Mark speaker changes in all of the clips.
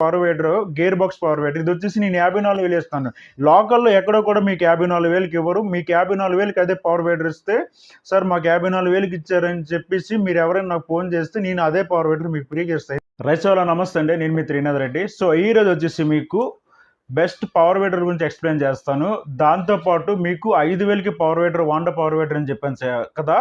Speaker 1: Power weeder, gear box power weeder. ఇదొచ్చేసి నేను 54,000 ఇస్తాను. లోకల్‌లో ఎక్కడో కూడా మీకు 54,000కి ఇవ్వరు. మీకు 54,000కి అదే పవర్ వేడర్ ఇస్తే, సార్ మాకు 54,000కి ఇచ్చారని చెప్పేసి మీరెవరైనా నాకు ఫోను చేస్తే నేను అదే పవర్ వేడర్ మీకు ఫ్రీగా ఇస్తా. రైట్ సోలో నమస్తే అండి. నేను మీ త్రినాథ్ రెడ్డి. సో ఈరోజు వచ్చేసి మీకు బెస్ట్ పవర్ వేడర్ గురించి ఎక్స్‌ప్లెయిన్ చేస్తాను. దాంతో పాటు మీకు 5,000కి పవర్ వేడర్, వాండా పవర్ వేడర్ అని చెప్పాను కదా!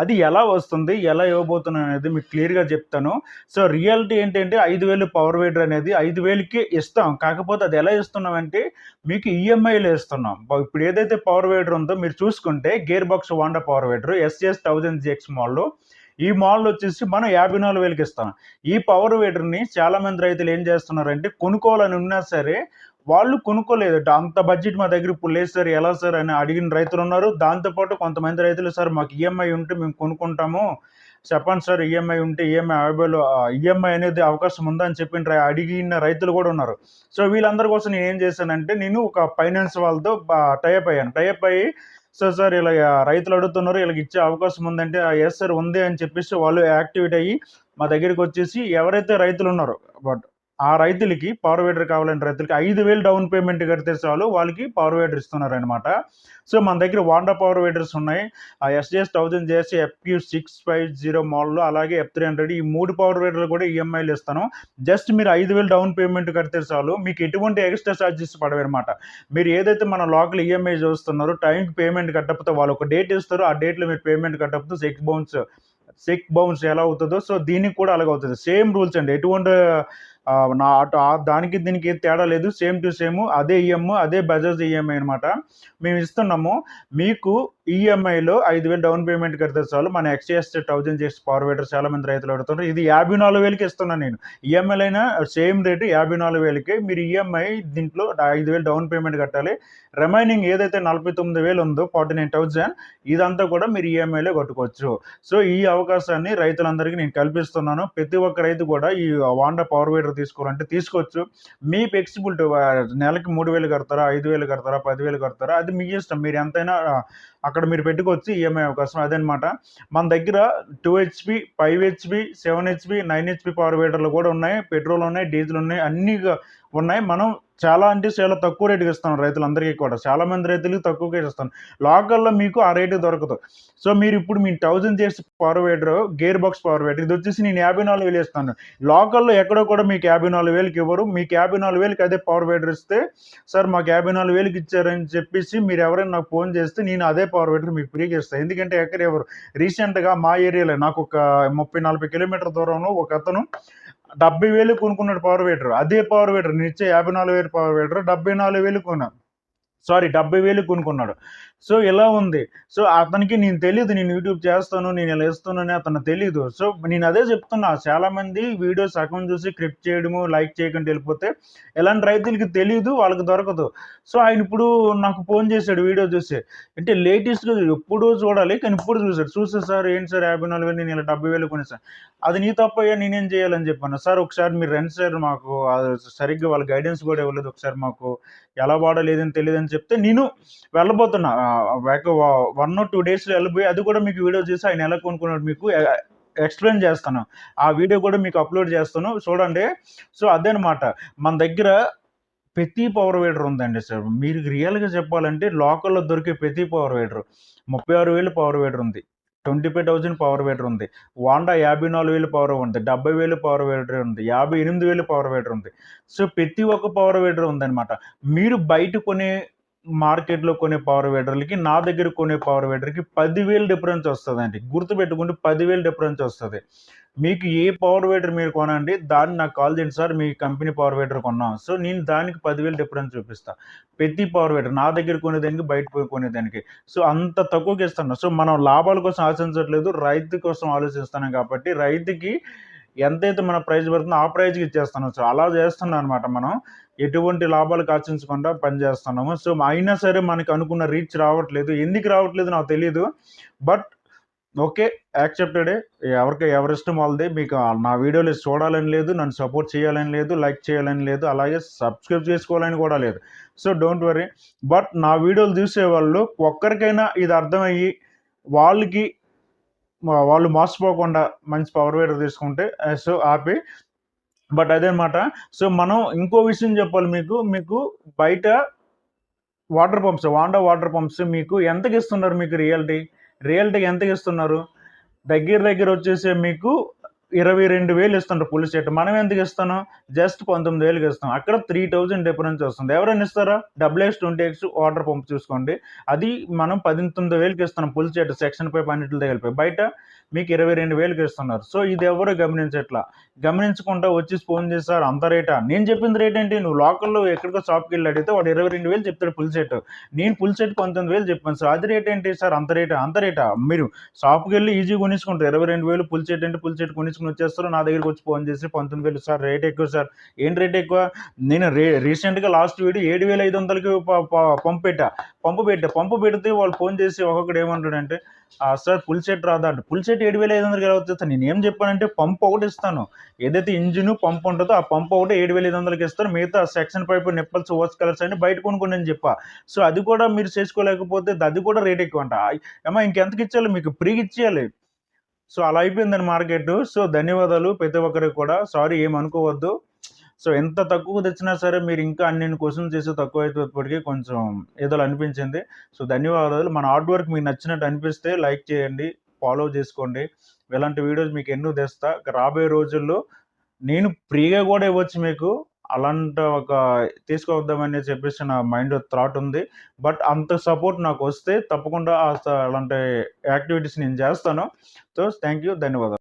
Speaker 1: అది ఎలా వస్తుంది? ఎలా ఇవ్వబోతున్నాను అనేది మీకు క్లియర్‌గా చెప్తాను. సో రియాలిటీ ఏంటంటే 5,000 పవర్ వేడర్ అనేది 5,000కి ఇస్తాం. కాకపోతే అది ఎలా ఇస్తున్నామంటే మీకు ఈఎంఐలో ఇస్తున్నాం. ఇప్పుడు ఏదైతే పవర్ వేడర్ ఉందో మీరు చూసుకుంటే గేర్ బాక్స్ వాండా power weeder SS 1000 GX model. ఈ మోడల్ వచ్చేసి మనం 54,000కి ఇస్తాం. ఈ పవర్ వేడర్‌ని చాలామంది రైతులు ఏం చేస్తున్నారంటే కొనుక్కోవాలని ఉన్నా సరే వాళ్ళు కొనుక్కోలేదట. అంత బడ్జెట్ మా దగ్గర ఇప్పుడు లేదు సార్, ఎలా సార్ అని అడిగిన రైతులున్నారు. దాంతో పాటు కొంతమంది రైతులు సార్ మాకు ఈఎంఐ ఉంటే మేము కొనుక్కుంటాము. చెప్పండి సార్ ఈఎంఐ ఉంటే ఈఎంఐ అనేది అవకాశం ఉందా అని చెప్పి అడిగిన రైతులు కూడా ఉన్నారు. సో వీళ్ళందరి కోసం నేనేం చేశానంటే నేను ఒక ఫైనాన్స్ వాళ్ళతో టై అప్ అయ్యాను. టై అప్ అయ్యి సార్ ఇలాగ రైతులు అడుగుతున్నారు, ఇలాగ ఇచ్చే అవకాశం ఉందంటే యెస్ సార్ ఉంది అని చెప్పేసి వాళ్ళు యాక్టివేట్ అయ్యి మా దగ్గరికొచ్చేసి ఎవరైతే రైతులున్నారో ఆ రైతులకి పవర్ వేడర్ కావాలని రైతులకి 5,000 డౌన్ పేమెంట్ కడితే చాలు వాళ్ళకి పవర్ వేడర్ ఇస్తున్నారనమాట. సో మన దగ్గర వాండా పవర్ వేడర్స్ ఉన్నాయి. ఎస్‌జేఎస్ 1000 జేఎస్సీ FQ650 మోడల్ అలాగే F300 ఈ 3 పవర్ వేడర్లు కూడా ఈఎంఐలు ఇస్తాను. జస్ట్ మీరు 5,000 డౌన్ పేమెంట్ కడితే చాలు. మీకు ఎటువంటి ఎక్స్ట్రా ఛార్జెస్ పడవనమాట. మీరు ఏదైతే మన లోకల్ ఈఎంఐ చూస్తున్నారో టైంకి పేమెంట్ కట్టకపోతే వాళ్ళు ఒక డేట్ ఇస్తారు. ఆ డేట్‌లో మీరు పేమెంట్ కట్టకపోతే చెక్ బౌన్స్ ఎలా అవుతుందో సో దీనికి కూడా అలాగే అవుతుంది. సేమ్ రూల్స్ అండి. ఎటువంటి దానికి దీనికి ఏం తేడా లేదు. సేమ్ టు సేమ్ అదే అదే బజాజ్ ఈఎంఐ అనమాట. మేము ఇస్తున్నాము. మీకు ఈఎంఐలో 5,000 డౌన్ పేమెంట్ కడితే చాలు మన ఎక్స్‌ఎస్ 1000 చేసి పవర్ వేడర్ చాలా మంది రైతులు అడుగుతున్నారు. ఇది 54,000కి ఇస్తున్నాను నేను. ఈఎంఐలో అయినా సేమ్ రేటు 54,000కే. మీరు ఈఎంఐ దీంట్లో 5,000 డౌన్ పేమెంట్ కట్టాలి. రిమైనింగ్ ఏదైతే 49,000 ఉందో 49,000 ఇదంతా కూడా మీరు ఈఎంఐలో కట్టుకోవచ్చు. సో ఈ అవకాశాన్ని రైతులందరికీ నేను కల్పిస్తున్నాను. ప్రతి ఒక్క రైతు కూడా ఈ వాండా పవర్ వేడర్ తీసుకోవాలంటే తీసుకోవచ్చు. మీ ఫ్లెక్సిబిలిటీ నెలకి 3,000 కడతారా, 5,000 కడతారా, 10,000 కడతారా అది మీ ఇష్టం. మీరు ఎంతైనా అక్కడ మీరు పెట్టుకోవచ్చు ఈఎంఐ అవకాశం అదనమాట. మన దగ్గర 2 HP, 5 HP, 7 HP, 9 HP power వేడర్లు కూడా ఉన్నాయి. పెట్రోల్ ఉన్నాయి, డీజిల్ ఉన్నాయి, అన్నీ ఉన్నాయి. మనం చాలా అంటే చాలా తక్కువ రేటుకి ఇస్తాం రైతులందరికీ కూడా. చాలా మంది రైతులకి తక్కువకే ఇస్తాను. లోకల్‌లో మీకు ఆ రేటుకి దొరకదు. సో మీరు ఇప్పుడు మీ 1000 చేసి power weeder, gear box power weeder ఇదొచ్చేసి నేను 54,000 ఇస్తాను. లోకల్‌లో ఎక్కడో కూడా మీకు 54,000కి ఇవ్వరు. మీకు 54,000కి అదే పవర్ వేడర్ ఇస్తే, సార్ మాకు 54,000కి ఇచ్చారని చెప్పేసి మీరెవరైనా నాకు ఫోను చేస్తే నేను అదే పవర్ వేడర్ మీకు ఫ్రీగా ఇస్తా. ఎందుకంటే ఎక్కడ ఇవ్వరు. రీసెంట్‌గా మా ఏరియాలో నాకు ఒక 30, 40 కిలోమీటర్ల దూరంలో ఒకతను 70,000 కొనుక్కున్నాడు పవర్ వేడర్. అదే పవర్ వేడర్ నేనిచ్చే 54,000 పవర్ వేడర్ 74,000 కొన్నాను. 70,000 కొనుక్కున్నాడు. సో ఇలా ఉంది. సో అతనికి నేను తెలీదు. నేను యూట్యూబ్ చేస్తాను, నేను ఇలా ఇస్తున్నానని అతనికి తెలీదు. సో నేను అదే చెప్తున్నా. చాలామంది వీడియో సగం చూసి క్లిక్ చేయడము, లైక్ చేయకుండా వెళ్ళిపోతే ఇలాంటి రైతులకి తెలీదు, వాళ్ళకి దొరకదు. సో ఆయన ఇప్పుడు నాకు ఫోను చేశాడు వీడియో చూసి. అంటే లేటెస్ట్‌గా ఎప్పుడో చూడాలి కానీ ఇప్పుడు చూసాడు. చూసి సార్ ఏంటి సార్ 54,000 నేను ఇలా 70,000 కొనేసాను. అది నీ తప్పయ్యా నేనేం చేయాలని చెప్పాను. సార్ ఒకసారి మీరు రండి సార్ మాకు సరిగ్గా వాళ్ళ గైడెన్స్ కూడా ఇవ్వలేదు. ఒకసారి మాకు ఎలా వాడాలో ఏదని తెలీదని చెప్తే నేను వెళ్ళబోతున్నా. 1 or 2 డేస్‌లో వెళ్ళబోయి అది కూడా మీకు వీడియో చేసి ఆయన ఎలా కొనుక్కున్నాడో మీకు ఎక్స్‌ప్లెయిన్ చేస్తాను. ఆ వీడియో కూడా మీకు అప్‌లోడ్ చేస్తాను చూడండి. సో అదనమాట. మన దగ్గర ప్రతి పవర్ వేడర్ ఉందండి సార్. మీరు రియల్‌గా చెప్పాలంటే లోకల్‌లో దొరికే ప్రతి పవర్ వేడర్ 36,000 పవర్ వేడర్ ఉంది. 25,000 పవర్ వేడర్ ఉంది. వాండా 54,000 పవర్ ఉంది. 70,000 పవర్ వేడర్ ఉంది. 58,000 పవర్ వేడర్ ఉంది. సో ప్రతి ఒక్క పవర్ వేడర్ ఉందనమాట. మీరు బయట కొనే మార్కెట్‌లో కొనే పవర్ వేడర్‌లకి, నా దగ్గర కొనే పవర్ వేడర్‌కి 10,000 డిఫరెన్స్ వస్తదండి. గుర్తుపెట్టుకోండి 10,000 డిఫరెన్స్ వస్తది. మీకు ఏ పవర్ వేడర్ మీరు కొనండి, దాన్ని నాకు కాల్ చేయండి సార్ మీ కంపెనీ పవర్ వేడర్ కొన్నాం. సో నేను దానికి 10,000 డిఫరెన్స్ చూపిస్తా. ప్రతి పవర్ వేడర్ నా దగ్గర కొనేదానికి, బయట పోయి కొనేదానికి. సో అంత తక్కువకి ఇస్తున్నా. సో మనం లాభాల కోసం ఆశించట్లేదు, రైతు కోసం ఆలోచిస్తున్నాం కాబట్టి రైతుకి ఎంతైతే మన ప్రైస్ పడుతుందో ఆ ప్రైస్‌కి ఇచ్చేస్తున్నాం. సో అలా చేస్తున్నాం అనమాట మనం. ఎటువంటి లాభాలకు ఆశించకుండా పనిచేస్తున్నాము. సో అయినా సరే మనకు అనుకున్న రీచ్ రావట్లేదు. ఎందుకు రావట్లేదు నాకు తెలీదు. But okay. యాక్సెప్టెడే. ఎవరిష్టం వాళ్ళది. మీకు నా వీడియోలు చూడాలని లేదు, నన్ను సపోర్ట్ చేయాలని లేదు, లైక్ చేయాలని లేదు, అలాగే సబ్స్క్రైబ్ చేసుకోవాలని కూడా లేదు. So don't worry. బట్ నా వీడియోలు చూసేవాళ్ళు ఒక్కరికైనా ఇది అర్థమయ్యి వాళ్ళకి వాళ్ళు మోసపోకుండా మంచి పవర్ వేడర్ తీసుకుంటే సో హ్యాపీ. బట్ అదనమాట. సో, మనం ఇంకో విషయం చెప్పాలి మీకు. మీకు బయట water pumps, Wanda water pumps మీకు ఎంతకిస్తున్నారు మీకు రియల్టీ? రియల్టీకి ఎంతకిస్తున్నారు? దగ్గర దగ్గర వచ్చేసి మీకు 22,000 ఇస్తుండ్రు ఫుల్ సెట్. మనం ఎంతకిస్తున్నాం? జస్ట్ 19,000కి ఇస్తాం. అక్కడ 3000 డిఫరెన్స్ వస్తుంది. ఎవరైనా ఇస్తారా? Double X, 20x water pump చూసుకోండి. అది మనం 19,000కి ఇస్తున్నాం ఫుల్ సెట్ సెక్షన్ పైప్ అన్నిటితో కలిపి. బయట మీకు 22,000కి ఇస్తున్నారు. సో, ఇది ఎవరు గమనించట్లా. గమనించకుండా వచ్చి ఫోన్ చేసి సార్ అంత రేటా? నేను చెప్పింది రేట్ ఏంటి? నువ్వు లోకల్‌లో ఎక్కడికో షాప్‌కెళ్ళి అడిగితే వాడు 22,000 చెప్తాడు ఫుల్ సెట్. నేను ఫుల్ సెట్ 19,000 చెప్పాను సార్. అది రేట్ ఏంటి సార్ అంత రేటా? అంత రేటా? మీరు షాప్‌కెళ్ళి ఈజీగా కొనేసుకుంటారు. 22,000 ఫుల్ సెట్ అంటే ఫుల్ సెట్ కొనేసుకొని వచ్చేస్తారు. నా దగ్గరికొచ్చి ఫోన్ చేసి 19,000 సార్ రేట్ ఎక్కువ సార్. ఏంటి రేట్ ఎక్కువ? నేను రీసెంట్‌గా లాస్ట్ వీడియో 7,500కి ప ప పంప్ పెట్టా. పంపు పెడితే వాళ్ళు ఫోన్ చేసి ఒక్కొక్కడు ఏమంటాడంటే, సార్ ఫుల్ సెట్ రాదా అంటే, ఫుల్ సెట్ 7,500కి ఎలా వచ్చేస్తా? నేనేం చెప్పానంటే పంప్ ఒకటి ఇస్తాను. ఏదైతే ఇంజిన్, పంప్ ఉంటదో ఆ పంప్ ఒకటి 7,500కి ఇస్తారు. మిగతా సెక్షన్ పైప్, నిప్పల్స్, ఓస్ కలర్స్ అన్ని బయట కొనుక్కోండి అని చెప్పా. సో, అది కూడా మీరు చేసుకోలేకపోతే అది కూడా రేట్ ఎక్కువంట. ఏమ్మా ఇంకెంతకిచ్చేయాలి మీకు? ఫ్రీగా ఇచ్చేయాలి. సో, అలా అయిపోయిందండి మార్కెటు. సో, ధన్యవాదాలు ప్రతి ఒక్కరికి కూడా. సారీ ఏమనుకోవద్దు. సో, ఎంత తక్కువకు తెచ్చినా సరే మీరు ఇంకా అన్నిన్ని క్వెషన్స్ చేసి తక్కువైపోయేటప్పటికి కొంచెం ఏదోలా అనిపించింది. సో, ధన్యవాదాలు. మన హార్డ్ వర్క్ మీకు నచ్చినట్టు అనిపిస్తే లైక్ చేయండి, ఫాలో చేసుకోండి. ఇలాంటి వీడియోస్ మీకు ఎన్నో తెస్తా. రాబోయే రోజుల్లో నేను ఫ్రీగా గూడా ఇవ్వచ్చు మీకు. అలాంటి ఒక తీసుకొద్దామని చెప్పేసి నా మైండ్‌లో థాట్ ఉంది. బట్ అంత సపోర్ట్ నాకొస్తే తప్పకుండా అలాంటి యాక్టివిటీస్ నేను చేస్తాను. So, thank you. ధన్యవాదాలు.